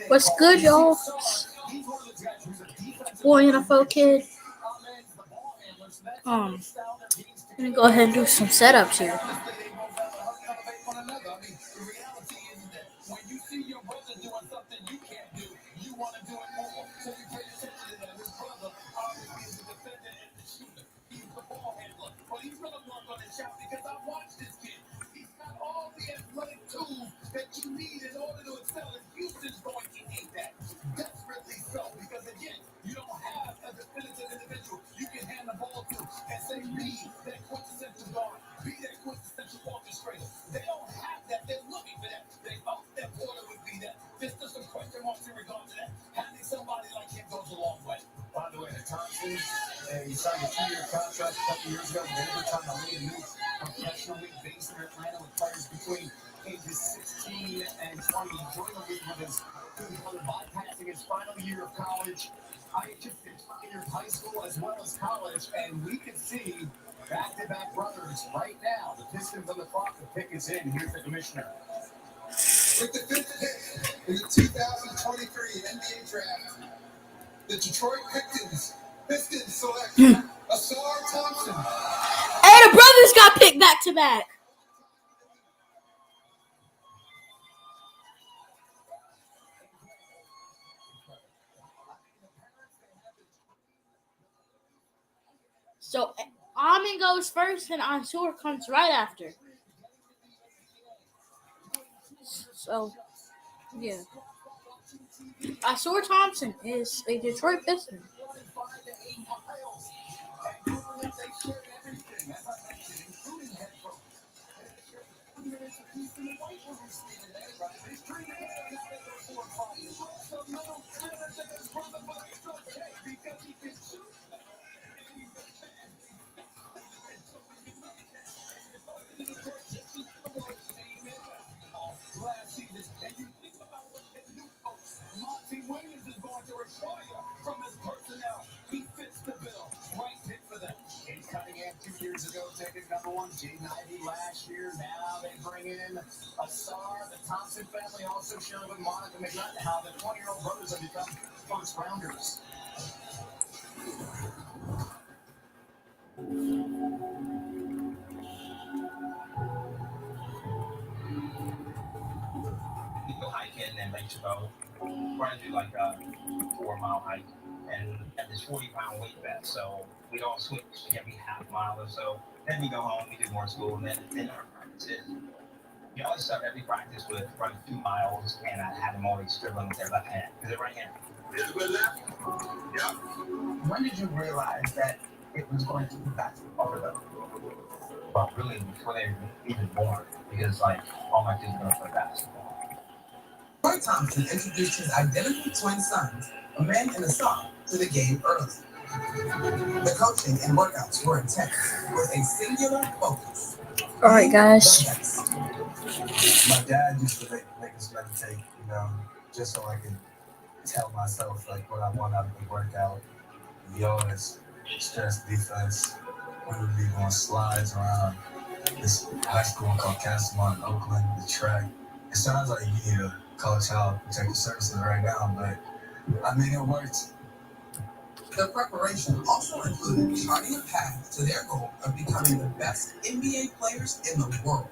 What's good, y'all? Boy NFL Kid. I'm gonna go ahead and do some setups here. With the fifth pick in the 2023 NBA Draft, the Detroit Pistons select Asar Thompson. Hey, the brothers got picked back to back. So Amin goes first, and Ansur comes right after. So, yeah. Asur Thompson is a Detroit Piston. Hiking in Mexico, trying to do like a 4 mile hike, and at this 40-pound weight vest. So we all switch every half mile or so. Then we go home, we do more school, and then our practices. We always start every practice with running 2 miles, and I had them always dribbling with their left hand. Is it right hand? With left? Yeah. When did you realize that it was going to be basketball for them? Well, really before they were even born, because like all my kids are going to play basketball. Roy Thompson introduced his identical twin sons, Amin and Asar, to the game early. The coaching and workouts were intense, with a singular focus. All right, guys. My dad used to make us meditate, just so I could tell myself like what I want out of the workout. We always stress defense. We would be on slides around this high school called Castlemont in Oakland, the track. It sounds like you need a college child protective services right now, but I mean it worked. The preparation also included charting a path to their goal of becoming the best NBA players in the world.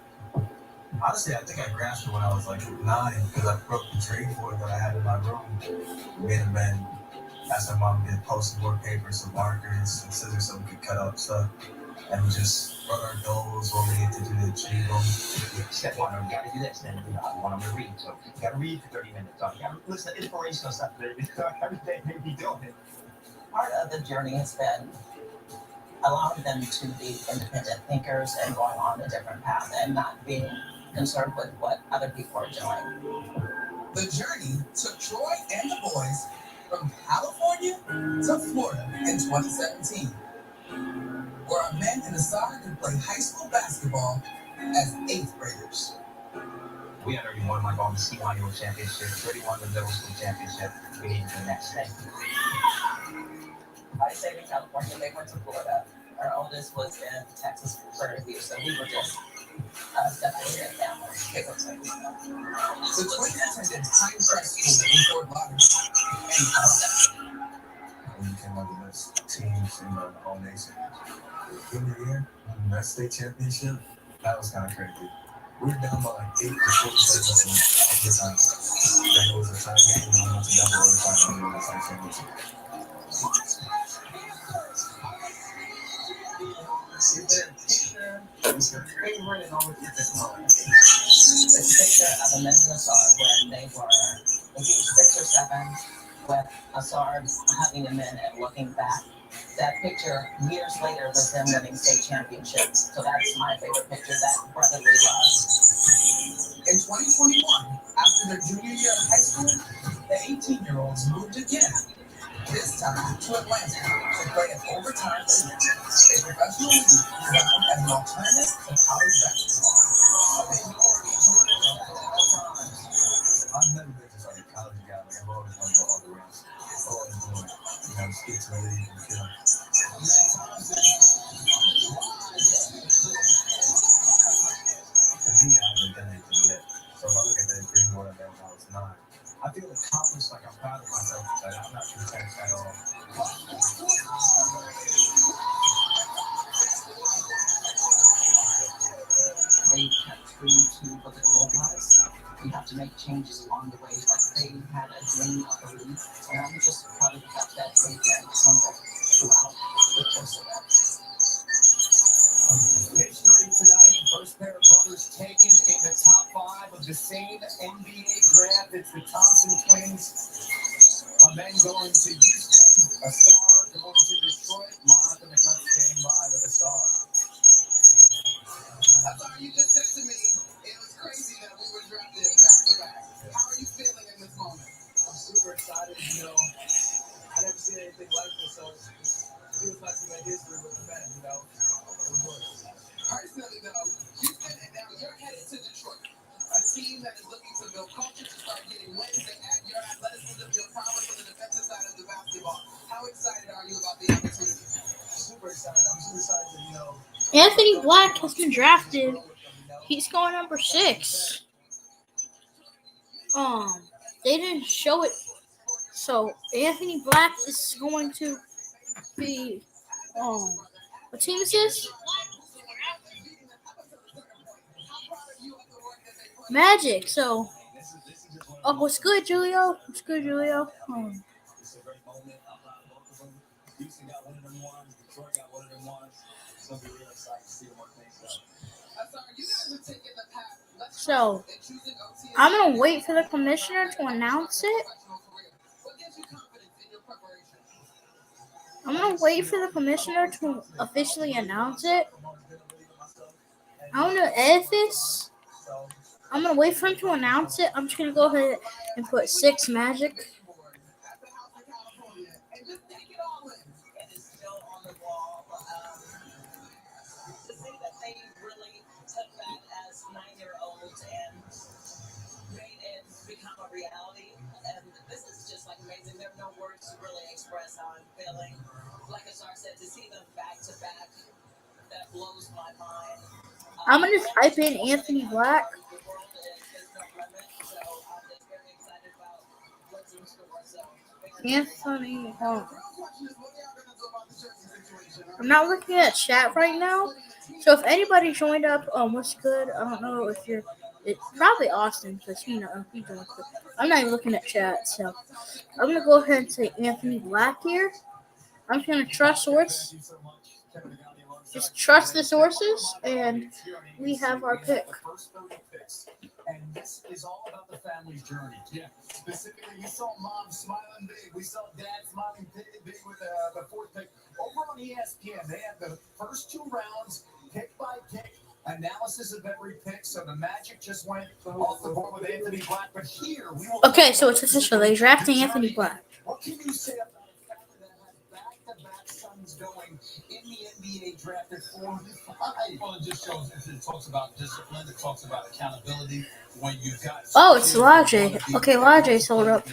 Honestly, I think I grasped it when I was like 9 because I broke the trade board that I had in my room. Me and Ben asked my mom to get post-it board paper, some markers, some scissors so we could cut up stuff. And we just wrote our goals, what we need to do to achieve them. Step 1, you gotta do this, then I want them to read. So you gotta read for 30 minutes. So you gotta listen to inspirational stuff every day, maybe doing it. Part of the journey has been allowing them to be independent thinkers and going on a different path and not being concerned with what other people are doing. The journey took Troy and the boys from California to Florida in 2017, where Amin and Asar could play high school basketball as 8th graders. We had already won like all the CYO championships, already won the middle school championship. We needed the next thing. I stayed in California, they went to Florida. Our oldest was in Texas, Prairie View, so we were just devastated family. It was like, The twins attended Pinecrest School in Fort Lauderdale. We became one of the best teams in the whole nation. In the year, that state championship, that was kind of crazy. We were down by like 8 to 40 seconds at the time. Then it was a tie game, and we went to double overtime and we won the state championship. is there a picture of your favorite and always get this moment? It's a picture of a men's Asar when they were maybe 6 or 7 with Asar hugging him in and looking back. That picture years later was them winning state championships. So that's my favorite picture, that brotherly love. In 2021, after their junior year of high school, the 18-year-olds moved again, this time to Atlanta to play an overtime tournament, a professional league designed as an alternative to college basketball. I've never been just like a college guy. Like I've always wanted to go all the rings. I've always wanted, just get to the league and feel. For me, I haven't done anything yet. So if I look at that dream board I had when I was 9, I feel accomplished. Like I'm proud of myself. Like I'm not content at all. They kept true to what the goal was. You have to make changes along the way, but they had a dream of a league, and I'm just proud of the fact that they get humble throughout the course of it. History tonight, first pair of brothers taken in the top 5 of the same NBA draft. It's the Thompson twins. A man going to Houston, a star going to Detroit. Monica McCutcheon came by with a star. That's all you just said to me. It was crazy that we were drafted back to back. How are you feeling in this moment? I'm super excited. I never seen anything like this, so it feels like we made history with the men, Personally, though, Houston, and now you're headed to Detroit, a team that is looking to build culture, to start getting wins, and add your athleticism, your power to the defensive side of the basketball. How excited are you about the opportunity? Super excited. I'm super excited to, Anthony Black has been drafted. He's going number 6. They didn't show it. So Anthony Black is going to be what team is this? Magic. So what's good, Julio? What's good, Julio? It's a great moment. I'm proud of both of them. Houston got one of them ones. Detroit got one of them ones. It's going to be real exciting to see them work things out. You guys are taking the path. So I'm gonna wait for the commissioner to announce it. I'm gonna wait for the commissioner to officially announce it. I'm gonna edit this. I'm gonna wait for him to announce it. I'm just gonna go ahead and put 6 Magic. It is still on the wall. To see that they really took that as 9-year-olds and made it become a reality. And this is just like amazing. There are no words to really express how I'm feeling. Like Asar said, to see them back to back, that blows my mind. I'm gonna type in Anthony Black. The world is no limit, so I'm just very excited about what's in store. So Anthony. I'm not looking at chat right now. So if anybody joined up, what's good? I don't know if you're. It's probably Austin because he joined. I'm not even looking at chat, so I'm gonna go ahead and say Anthony Black here. I'm just gonna trust source. Just trust the sources, and we have our pick. First 30 picks. And this is all about the family's journey. Yeah. Specifically, we saw mom smiling big. We saw dad smiling big with the 4th pick. Over on ESPN, they had the first 2 rounds, pick by pick, analysis of every pick. So the Magic just went off the board with Anthony Black. But here, we will. Okay, so it's official. They drafted Anthony Black. What can you say about a family that has back-to-back sons going in the NBA draft at 4 and 5? Well, it just shows, it talks about discipline, it talks about accountability. When you've got It's Lajay. Okay, Lajay sold up.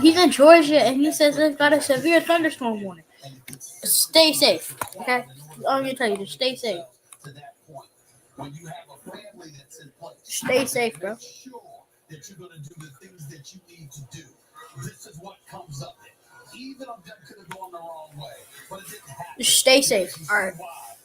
He's in Georgia, and he says they've got a severe thunderstorm warning. Stay safe, okay? I'm going to tell you to stay safe. To that point. when you have a family that's in place. Stay safe, bro. Make sure that you're going to do the things that you need to do. This is what comes of it. Even of them could have gone the wrong way, but it didn't happen. Just stay safe. All right.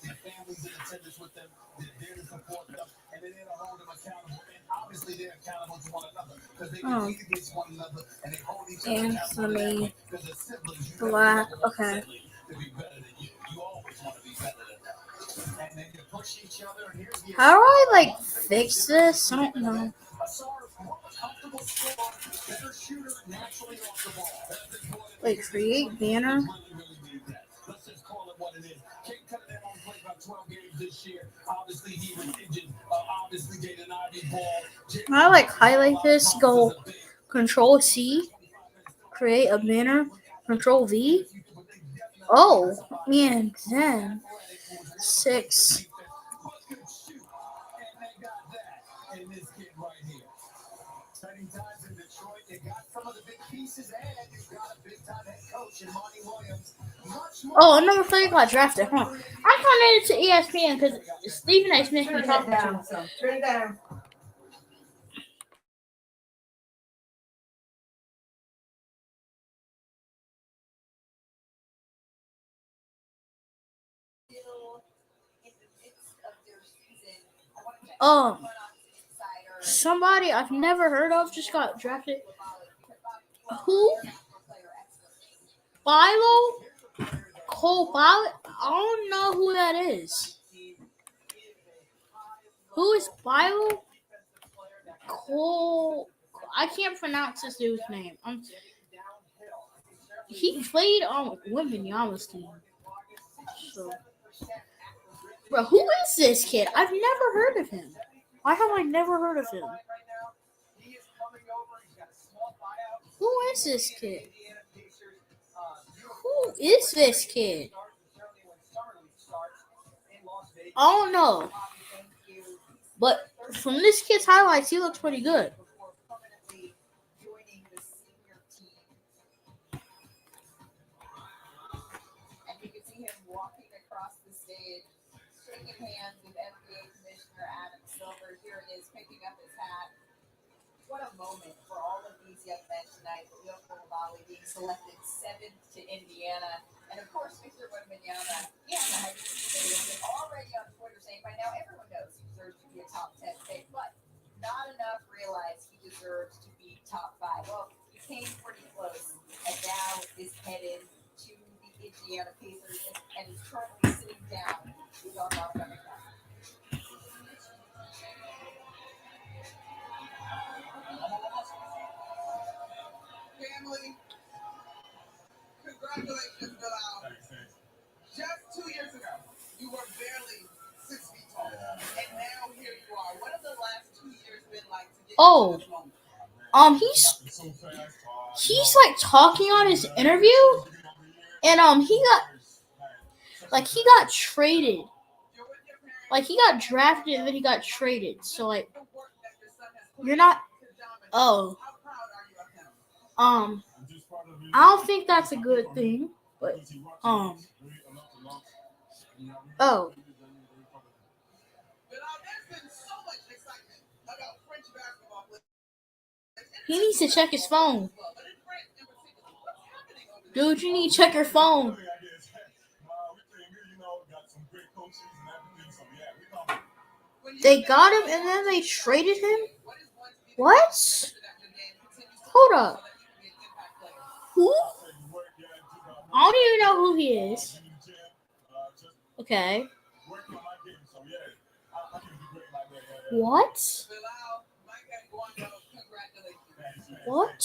Their families in attendance with them, they're there to support them, and they're there to hold them accountable. And obviously, they're accountable to one another because they compete against one another and they hold each other accountable. Because as siblings, you Black. never want Okay. a sibling to be better than you. You always want to be better than them. And then you push each other. And here's the How do I like fix this? I don't know. Wait, create banner. Let's just call it what it is. King Cunningham only played about 12 games this year. Obviously, he was injured. Obviously, getting an Ivy ball. Can I like highlight this? Go Control C. Create a banner. Control V. Oh, and then 6. And this kid right here. Exciting times in Detroit. They got some of the big pieces, and you've got a big-time head coach in Monty Williams. Oh, another player got drafted. Hold on. I'm connected to ESPN because Stephen A. Smith be talking to him. Turn it down. Somebody I've never heard of just got drafted. Who? Philo? Cole Ballot? I don't know who that is. Who is Philo? Cole. I can't pronounce this dude's name. He played on Wembanyama's team. So, bro, who is this kid? I've never heard of him. Why have I never heard of him? Who is this kid? Who is this kid? I don't know. But from this kid's highlights, he looks pretty good. And you can see him walking across the stage, shaking hands with NBA Commissioner Adam Silver. Here it is, picking up his hat. What a moment for all of these young men tonight. William Coulibaly being selected 7th to Indiana. And of course, Victor Wembanyama, been already on Twitter saying by now everyone knows he deserves to be a top 10 pick, but not enough realize he deserves to be top 5. Well, he came pretty close, and now is headed to the Indiana Pacers and is currently sitting down with our Montgomery. Family, congratulations, Bilal. Just 2 years ago, you were barely 6 feet tall, and now here you are. What have the last 2 years been like to get to this moment? He's like talking on his interview, and he got traded. Like he got drafted and then he got traded. So like you're not. Oh. I don't think that's a good thing, but oh. Bilal, there's been so much excitement about French basketball. He needs to check his phone. Dude, you need to check your phone. They got him and then they traded him? What? Hold up. Who? I don't even know who he is. Okay. What? What?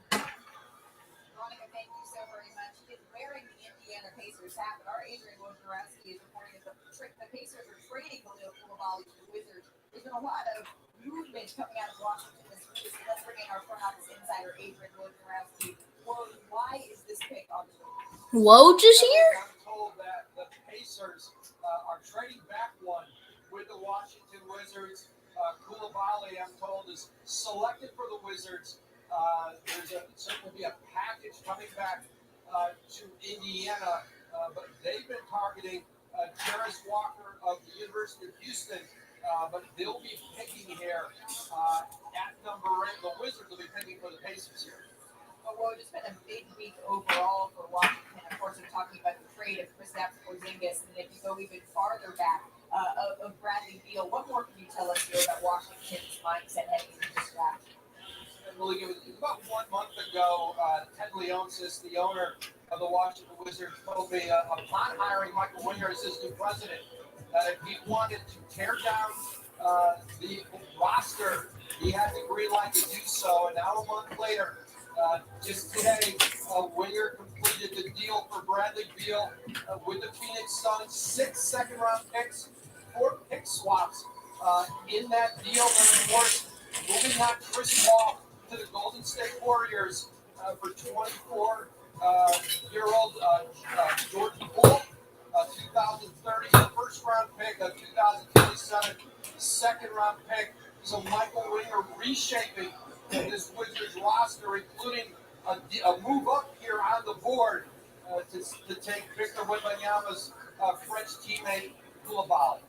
Veronica, thank you so very much. He's wearing the Indiana Pacers hat, but our Adrian Wojnarowski is reporting that the Pacers are trading William Coulibaly to the Wizards. There's been a lot of movement coming out of Washington this week. So let's bring in our front office insider, Adrian Wojnarowski. Why is this pick on the board? Woj is here? I'm told that the Pacers are trading back one with the Washington Wizards. Coulibaly, I'm told, is selected for the Wizards. There's certainly be a package coming back to Indiana, but they've been targeting Jarris Walker of the University of Houston but they'll be picking here at number 8. The Wizards will be picking for the Pacers here. Well, it's been a big week overall for Washington. Of course, we're talking about the trade of Kristaps Porzingis, and if you go even farther back, of Bradley Beal, what more can you tell us here about Washington's mindset heading into this draft? Well, about 1 month ago, Ted Leonsis, the owner of the Washington Wizards, told me upon hiring Michael Winger as his new president, that if he wanted to tear down the roster, he had the green light to do so. And now, a month later, just today, Winger completed the deal for Bradley Beal with the Phoenix Suns, 6 second-round picks, 4 pick swaps in that deal. And of course, moving on Chris Paul to the Golden State Warriors for 24-year-old Jordan Poole, 2030 first-round pick, a 2027 second-round pick. So Michael Winger reshaping this Wizards roster, including a move up here on the board to take Victor Wembanyama's French teammate Koulibaly.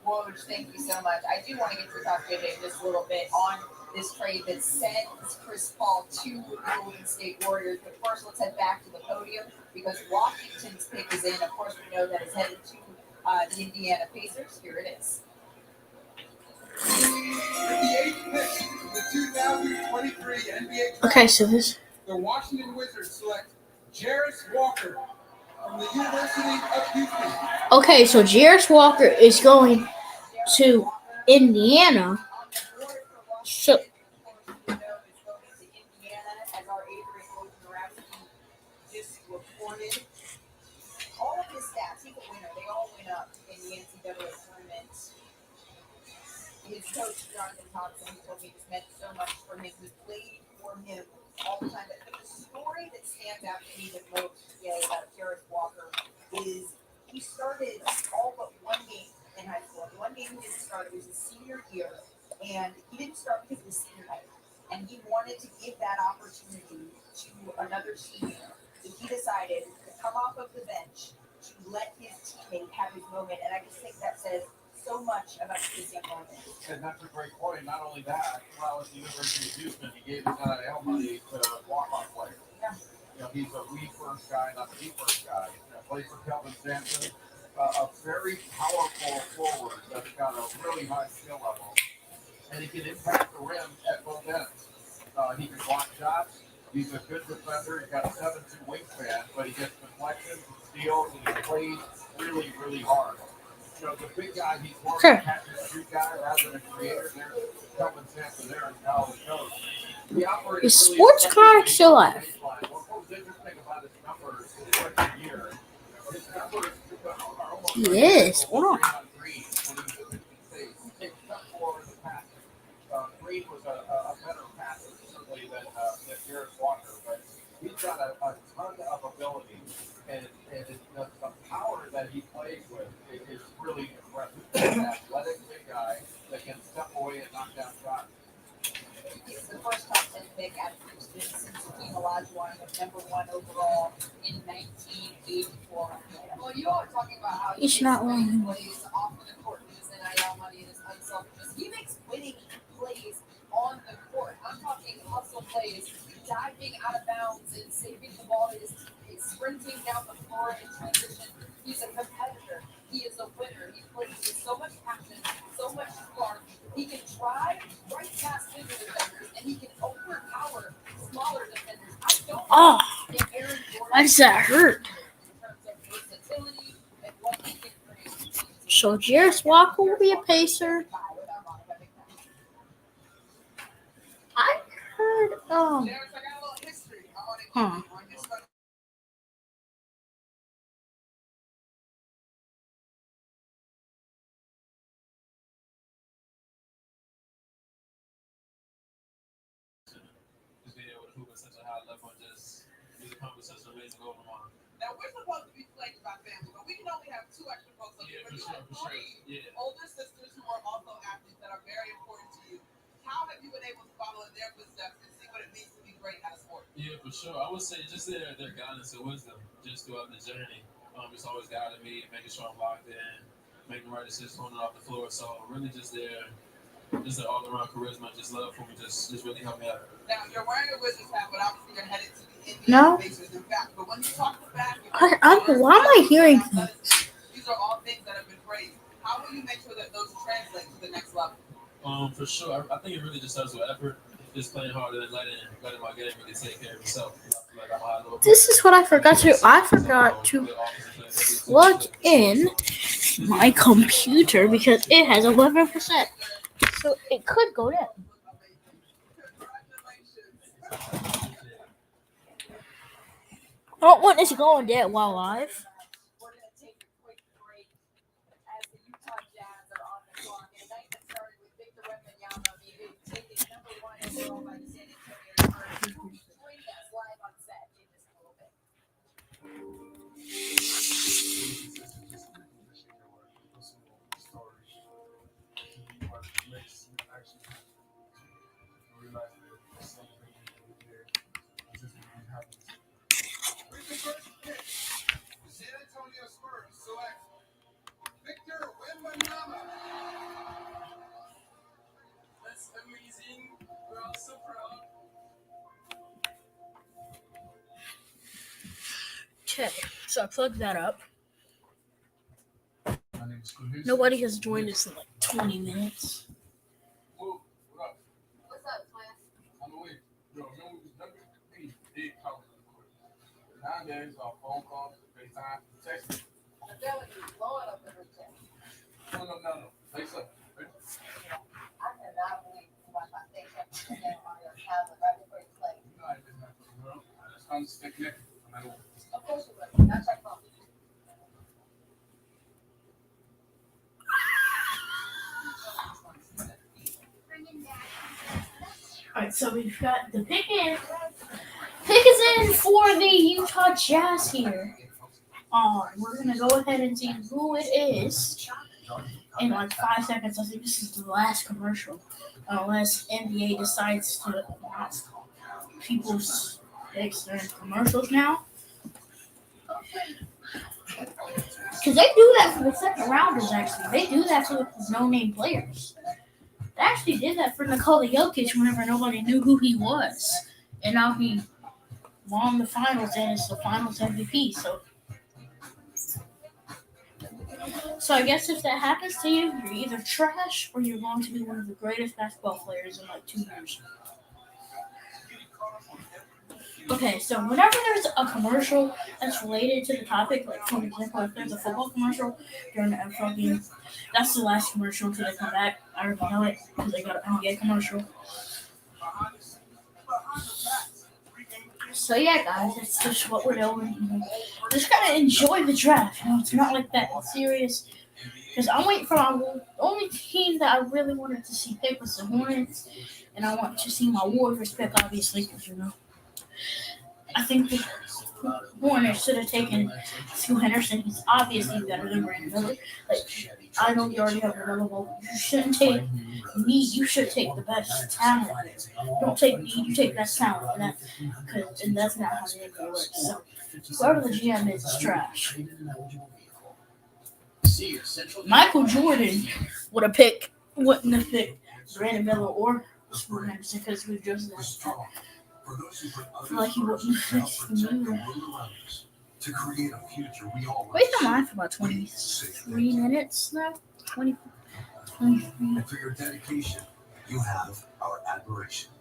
Woj, thank you so much. I do want to get to talk to JJ just a little bit on this trade that sends Chris Paul to the Golden State Warriors. But first, let's head back to the podium because Washington's pick is in. Of course, we know that it's headed to the Indiana Pacers. Here it is. With the 8th pick in the 2023 NBA draft, Okay, so this. the Washington Wizards select Jarris Walker from the University of Houston. Okay, so Jarris Walker is going to Indiana. So All of his stats, he's a winner. They all went up in the NCAA tournament. His coach, Jonathan Thompson, told me this meant so much for him. He played for him all the time. But the story that stands out to me the most today about Jarris Walker is he started all but one game in high school. The one game he didn't start, it was his senior year. And he didn't start because of his senior height. And he wanted to give that opportunity to another senior. So he decided to come off of the bench to let his teammate have his moment. And I just think that says so much about this young man. And that's a great point. Not only that, while at the University of Houston, he gave his NIL money to walk-on players. Yeah. You know, he's a lead first guy, not the first guy. Plays for Kelvin Sampson, a very powerful forward that's got a really high skill level. And he can impact the rim at both ends. He can block shots. He's a good defender. He's got a 7'2" wingspan, but he gets deflections and steals, and he plays really, really hard. You know, the big guy, he's more of a catch and shoot guy rather than a creator. There's Kelvin Sampson there in college coach. He operates is Sports Connect still live? What was interesting about his numbers his rookie year, his numbers are almost He is. Hold on. Green when he was at Michigan State. He takes up for the pass. Green was a better passer certainly than Jarris Walker, but he's got a ton of ability, and the power that he plays with is really impressive. He's an athletic big guy that can step away and knock down shots. He's the first top 10 pick at Houston since Hakeem Olajuwon was number 1 overall in 1984. Well, you all are talking about how he It's not makes winning. plays off of the court with his NIL money and his unselfishness. He makes winning plays on the court. I'm talking hustle plays, diving out of bounds and saving the ball to his teammates, sprinting down the floor in transition. He's a competitor. He is a winner. He plays with so much passion, so much spark. He can drive right past bigger defenders, and he can overpower smaller defenders. I don't know if Aaron Gordon Why does that hurt? in terms of versatility and what he can bring. So Jarris Walker will be a Pacer. I heard, Jarris, I got a little history on huh. his Just being able to hoop at such a high level and just really come with such an amazing overall. Now we're supposed to be flanked by family, but we can only have 2 extra folks up here. Yeah, But for you sure, have for sure. 3 Yeah. older sisters who are also athletes that are very important to you. How have you been able to follow in their footsteps and see what it means to be great at a sport? Yeah, for sure. I would say just their guidance and wisdom just throughout the journey. It's always guiding me, making sure I'm locked in, making the right decisions on and off the floor. So really just their all around charisma, just love for me, just really helped me out. Now you're wearing a Wizards hat, but obviously you're headed to the NBA No. Pacers in fact. But when you talk to Why am I hearing things? These are all things that have been praised. How will you make sure that those translate to the next level? For sure. I think it really just starts with effort. Just playing harder and letting my game really take care of itself. Like I'm a high level. This is what I forgot to. I forgot to plug in my computer because it has 11%. So it could go down. I don't want this going down while live. We're going to take a quick break as the Utah Jazz are on the clock. A night that started with Victor Wembanyama being taken number 1 overall by the San Antonio Spurs. Joining us live on set in just a little bit. With the first pick, the San Antonio Spurs select Victor Wembanyama. That's amazing. We're all so proud. Okay, so I plugged that up. Nobody has joined us in like 20 minutes. Whoa, what up? What's up, Twin? On the way. Yo, remember we was dumping? Hey, big talk. Nowadays, our phone calls, FaceTime, texting. I feel like you're blowing up the group chat. No. Face up. I cannot believe what my thing kept saying on your tablet right before you play. You know I did not, bro. I just come to stay connected. No matter what. Of course you will. That's our phone. Alright, so we've got the pick in. Pick is in for the Utah Jazz here. We're gonna go ahead and see who it is in like 5 seconds. I think this is the last commercial, unless NBA decides to announce people's picks during commercials now. Because they do that for the second rounders. Actually, they do that for the no-name players. They actually did that for Nikola Jokic whenever nobody knew who he was, and now he won the finals and is the finals MVP. So I guess if that happens to you, you're either trash or you're going to be one of the greatest basketball players in like 2 years. Okay, so whenever there's a commercial that's related to the topic, like for example, if there's a football commercial during the NFL game, that's the last commercial until they come back. I already know it because they got an NBA commercial. So yeah, guys, that's just what we're doing. Just gotta enjoy the draft. You know, it's not like that serious. Because I'm waiting for the only team that I really wanted to see pick was the Hornets, and I want to see my Warriors pick, obviously, because I think the Hornets should have taken Scoot Henderson. He's obviously better than Brandon Miller. Like, I know you already have another vote. You shouldn't take me. You should take the best talent. Don't take me. You take best talent. And that's not how the NBA works. So, whoever the GM is trash. Michael Jordan wouldn't have picked Brandon Miller or Scoot Henderson because we just that. I feel like he wouldn't have picked me. To create a future we all Wait on mine for about 23 minutes now. 23. And for your dedication, you have our admiration.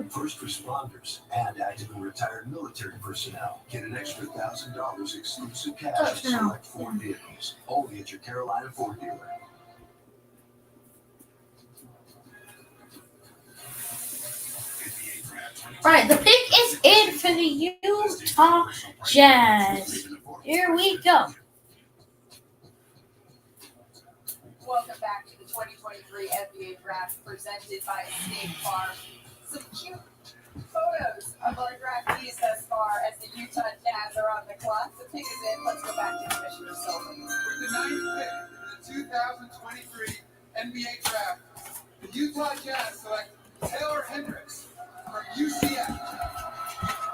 First responders and active and retired military personnel get an extra $1,000 exclusive cash on select Ford vehicles, only at your Carolina Ford dealer. Right, the pick is in for the Utah Jazz. Here we go. Welcome back to the 2023 NBA Draft presented by State Farm. Some cute photos of our draftees thus far as the Utah Jazz are on the clock. The pick is in. Let's go back to Commissioner Silver. With the 9th pick in the 2023 NBA Draft, the Utah Jazz select Taylor Hendricks from UCF.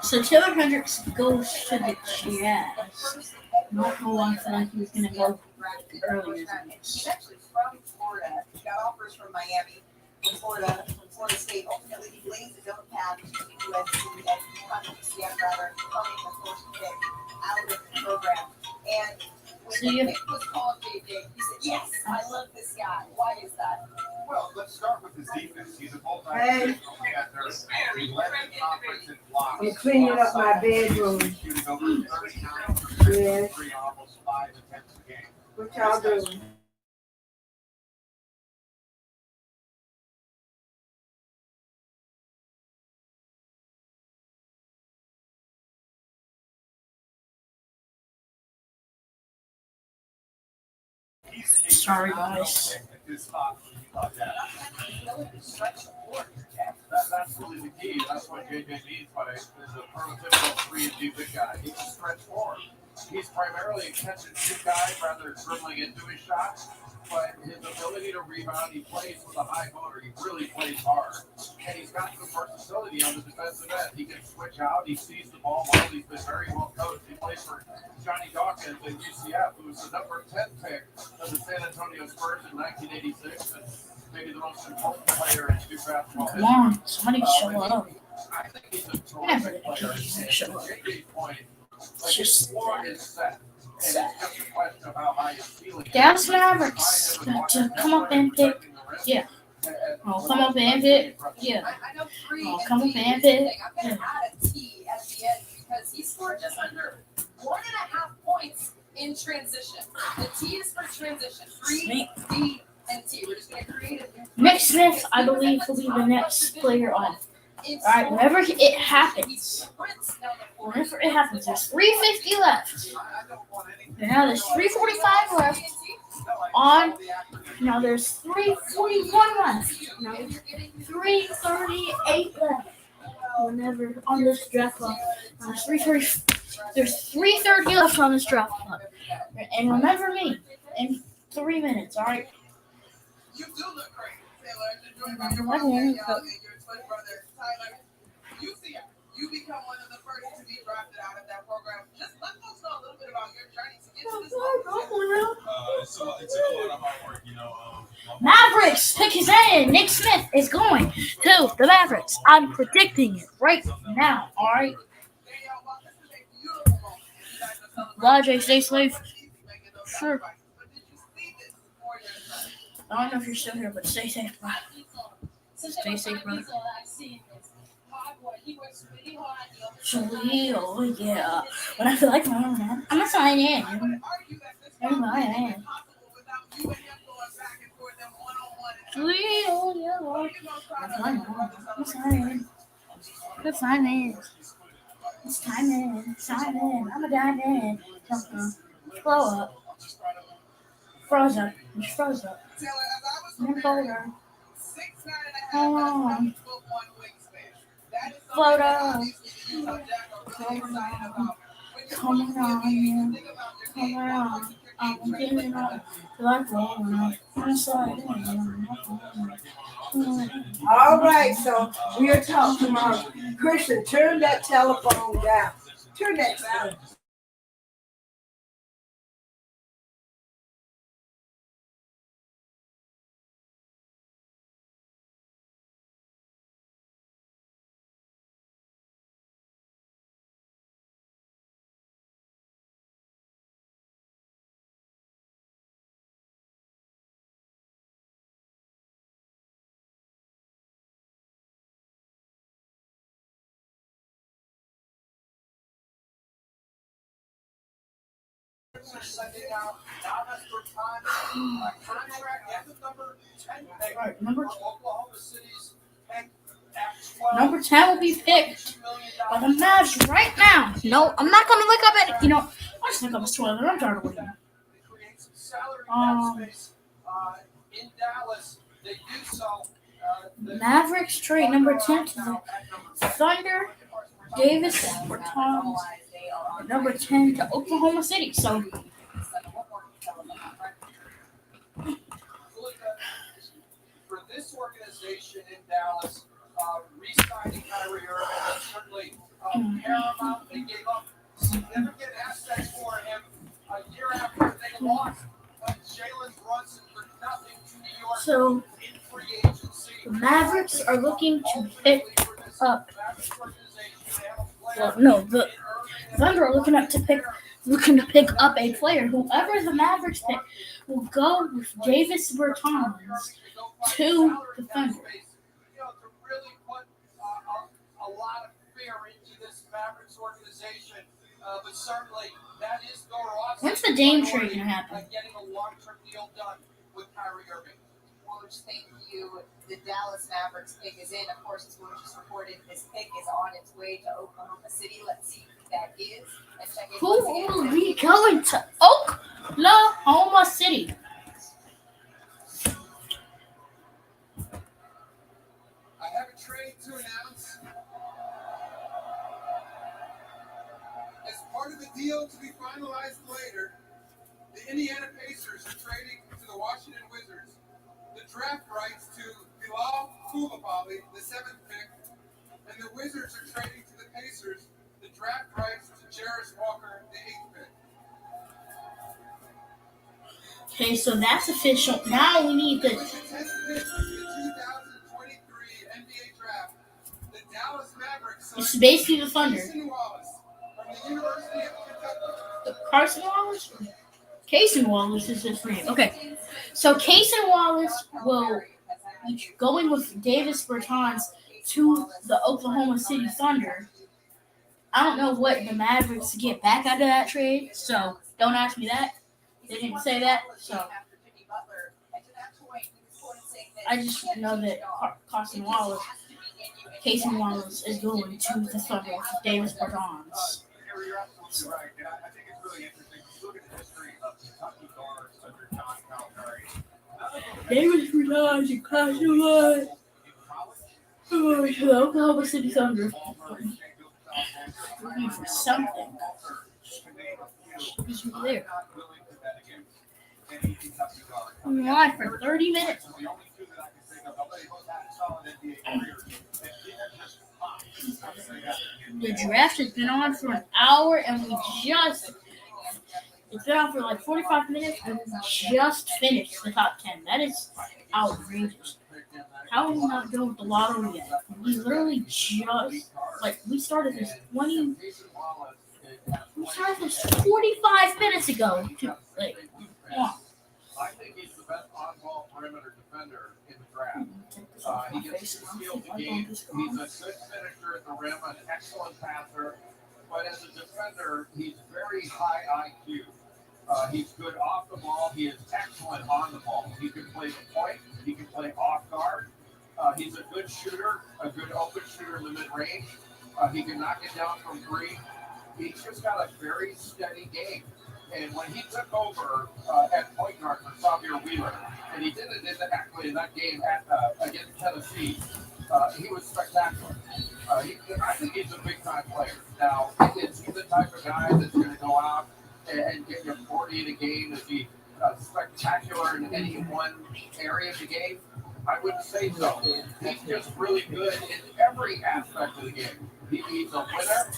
So Taylor Hendricks goes to the Jazz. Not who I feel like he was going to go earlier. He's actually from Florida. He got offers from Miami, from Florida State. Ultimately, he blazed his own path to USC and becoming UCF rather, becoming the first pick out of the program. And when the pick was called, JJ, he said, "Yes, I love this guy." Why is that? Well, let's start with his defense. He's a multi-positional Hey. defender. He led the conference in blocks. I'm cleaning up my bedroom. Shooting over 39%, Yes. three, almost 5 attempts a game. What y'all doing? Sorry, guys. That's really the key. That's what JJ means by is a prototypical 3 and D big guy. He's a stretch forward. He's primarily a catch and shoot guy, rather dribbling into his shots. But his ability to rebound, he plays with a high motor. He really plays hard, and he's got some versatility on the defensive end. He can switch out. He sees the ball well. He's been very well coached. He plays for Johnny Dawkins at UCF, who was the number 10 pick of the San Antonio Spurs in 1986, and maybe the most important player in Duke basketball Come on, somebody show up. I think he's a Never terrific player. And to show up. JJ's point, like, Just his floor is set. And it's just a question of how high his ceiling is. Dallas Mavericks got to come up and pick. Yeah. Oh, come up and pick. Yeah. I know three. Oh, and come up D and is the pick. thing. I'm going to add a T at the end because he scored just under 1.5 points in transition. The T is for transition. 3, D, and T. We're just going to create a new. Nick Smith, I believe, will be the next player on. Alright, whenever it happens, there's 3:50 left. And now there's 3:45 left. Now there's 3:41 left. Now there's 3:38 left. Whenever on this draft clock, there's 3:30 left on this draft clock. And remember me in 3 minutes. Alright. You do look great, Taylor. Enjoy your birthday, and your twin brother, Tyler. You become one of the first to be drafted out of that program. Just let folks know a little bit about your journey to get to this level. It's a lot of hard work, you know. Mavericks pick his end. Nick Smith is going to the Mavericks. I'm predicting it right now. All right. Rajay, stay safe. Sure. I don't know if you're still here, but stay safe, bro. Stay safe, brother. Oh yeah. When I feel like I'm gonna sign in. I'm my man. Oh yeah. I'm signing. Good signing. It's time in. Sign in. I'm a diamond. Blow up. Froze up. Just froze up. Folder. Hold on. Float up. Come on. Come on. I'm getting up. I'm sorry. All right, so we'll talk tomorrow. Christian, turn that telephone down. Turn that down. Number 10 will be picked by the Mavs right now. No, I'm not gonna look up at it. You know, I'll just look up his Twitter. I'm tired of waiting. Mavericks trade number 10 to the Thunder. Davis Bertans. Number 10 to Oklahoma City. So for this organization in Dallas, re-signing Kyrie Irving is certainly paramount. They gave up significant assets for him a year after they lost are looking to pick up. Well, no, the Thunder are looking to pick up a player. Whoever the Mavericks pick will go with Davis Bertans to the Thunder. To really put a lot of fear into this Mavericks organization, but certainly that is Thor Austin. When's the Dame trade going to happen? Getting a long-term deal done with Kyrie Irving. Woj, thank you. The Dallas Mavericks pick is in. Of course, as Woj just reported, this pick is on its way to Oklahoma City. Let's see who that is. And check in Who once again. will be going to Oklahoma City? I have a trade to announce. As part of the deal to be finalized later, the Indiana Pacers are trading to the Washington Wizards the draft rights to Bilal Coulibaly, the 7th pick, and the Wizards are trading to the Pacers the draft rights to Jarris Walker, the 8th pick. Okay, so that's official. Now we need With the the 10th pick of the 2023 NBA draft, the Dallas Mavericks It's select basically the Thunder. Jason Wallace from the University of Kentucky. The Carson Wallace? Cason Wallace is his name. Okay. So Cason Wallace will be going with Davis Bertans to the Oklahoma City Thunder. I don't know what the Mavericks get back out of that trade, so don't ask me that. They didn't say that, so I just know that Cason Wallace is going to the Thunder with Davis Bertans. You're absolutely right, and I think it's really interesting. You look at the history of Kentucky guards under John Calipari. Davis Bertans and Cason Wallace. Oh, to the Oklahoma City Thunder. Looking for something. He's there. I'm live for 30 minutes. The draft has been on for an hour, and it's been on for like 45 minutes, and we just finished the top 10. That is outrageous. How are we not done with the lottery yet? We literally we started this 45 minutes ago. Come on. I think he's the best on-ball perimeter defender in the draft. He gets the steal the game. He's a good finisher at the rim, an excellent passer. But as a defender, he's very high IQ. He's good off the ball. He is excellent on the ball. He can play the point. He can play off guard. He's a good shooter, a good open shooter in the mid-range. He can knock it down from three. He's just got a very steady game. And when he took over at point guard for Xavier Wheeler, and he did it actually in that game against Tennessee, he was spectacular. I think he's a big-time player. Now, is he the type of guy that's going to go out and get you 40 in a game? Is he spectacular in any one area of the game? I wouldn't say so. He's just really good in every aspect of the game. He's a winner,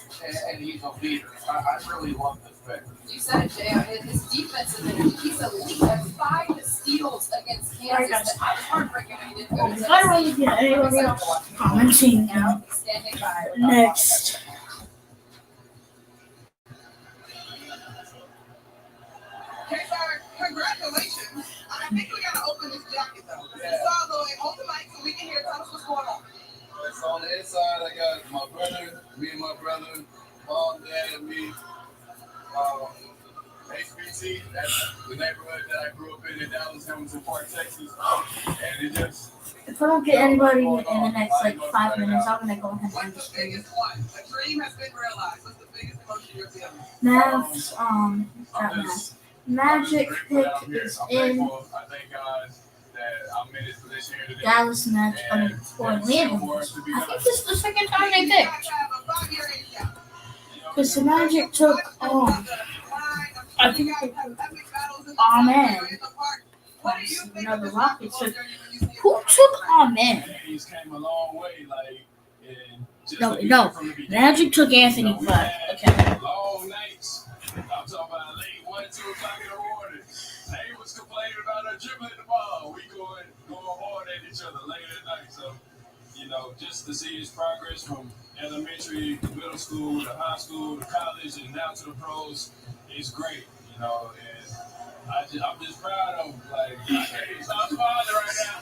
and he's a leader. I really love this pick. You said it, Jay. His defensive energy. He's elite at 5 steals against Kansas. That was heartbreaking when he didn't go to I don't really get anybody else commenting standing by. next. Okay, sir, congratulations. I think we gotta open this jacket though. So hold the mic so we can hear. Tell us what's going on. So on the inside, I got my brother, me and my brother, mom, dad, and me. HBT, that's the neighborhood that I grew up in Dallas, Hamilton Park, Texas. And it just... If I don't get anybody in the next 5 minutes, I'm gonna go ahead and end the What's the stream. biggest one? A dream has been realized. What's the biggest emotion you're feeling? Mavs, not Mavs. Magic pick is in. I thank God that I'm in this position here today. Dallas Magic, Orlando. I think this is the second time they picked. Because the Magic took, I think they took Amen. Another Rocket. So who took Amen? He's came a long way, and just No. Magic took Anthony Black. Okay. long nights. I'm talking about late 1, 2 o'clock in the morning. They was complaining about her dribbling the ball. We going hard at each other late at night. So you know, just to see his progress from elementary, middle school, to high school, to college, and now to the pros is great, you know, and I'm just proud of him. Like, he's our father right now.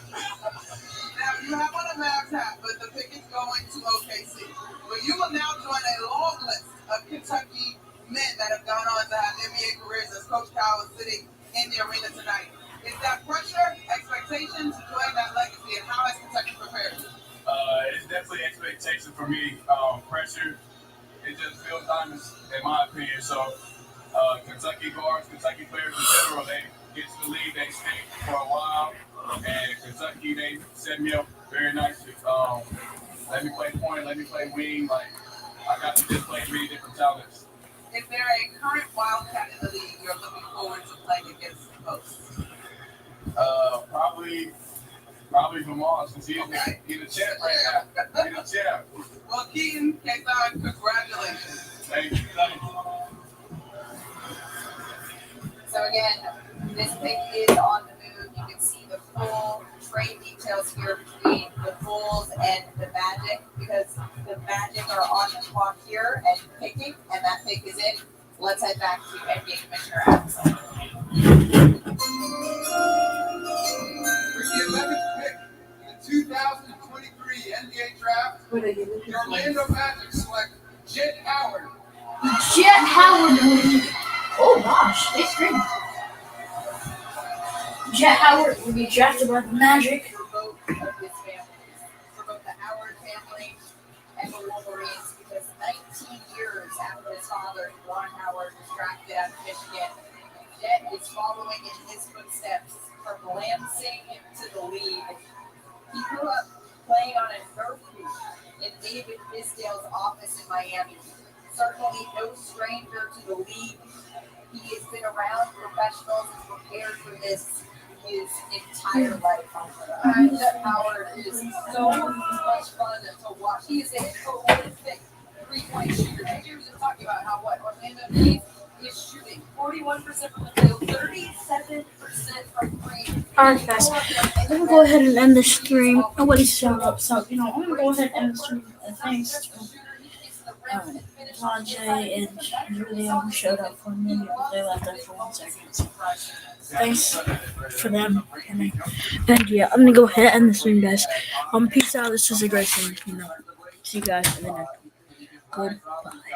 Now, you have on a Mavs hat, but the pick is going to OKC. But you will now join a long list of Kentucky men that have gone on to have NBA careers as Coach Cal is sitting in the arena tonight. Is that pressure, expectations, join that legacy, and how has Kentucky prepared? It's definitely expectation for me. Pressure, it just builds diamonds, in my opinion. So, Kentucky guards, Kentucky players in general, they get to the league, they stay for a while. And Kentucky, they set me up very nicely. Let me play point, let me play wing. Like, I got to just play three different talents. Is there a current Wildcat in the league you're looking forward to playing against the Post? Probably Vermont, since he's a champ right now. He's a champ. Well, Keaton, Kason, congratulations. Thank you. So again, this pick is on the move. You can see the full trade details here between the Bulls and the Magic, because the Magic are on the clock here and picking, and that pick is in. Let's head back to NBA Commissioner Adam Silver. For the 11th pick in the 2023 NBA draft, the Orlando Magic select Jet Howard. Jet Howard. Oh gosh, they scream. Jet Howard will be drafted by the Magic. For both of his families, for both the Howard family and the Wolverines, because 19 years after his father, Juwan Howard, was drafted out of Michigan, Jet is following in his footsteps from Lansing to the league. He grew up playing on a Nerf hoop in David Fisdale's office in Miami. Certainly no stranger to the league. He has been around professionals and prepared for this his entire life. Jet Howard is so much fun to watch. He is a prolific three-point shooter. And you were just talking about how Orlando is shooting 41% from the field, 37% from three. Alright guys, I'm gonna go ahead and end the stream. Nobody's showed up, so I'm gonna go ahead and end the stream. And thanks to Rajay and Julia who showed up for a minute, but they left there for 1 second. So thanks for them. And yeah, I'm gonna go ahead and end the stream, guys. Peace out. This was a great stream. See you guys in the next one. Goodbye.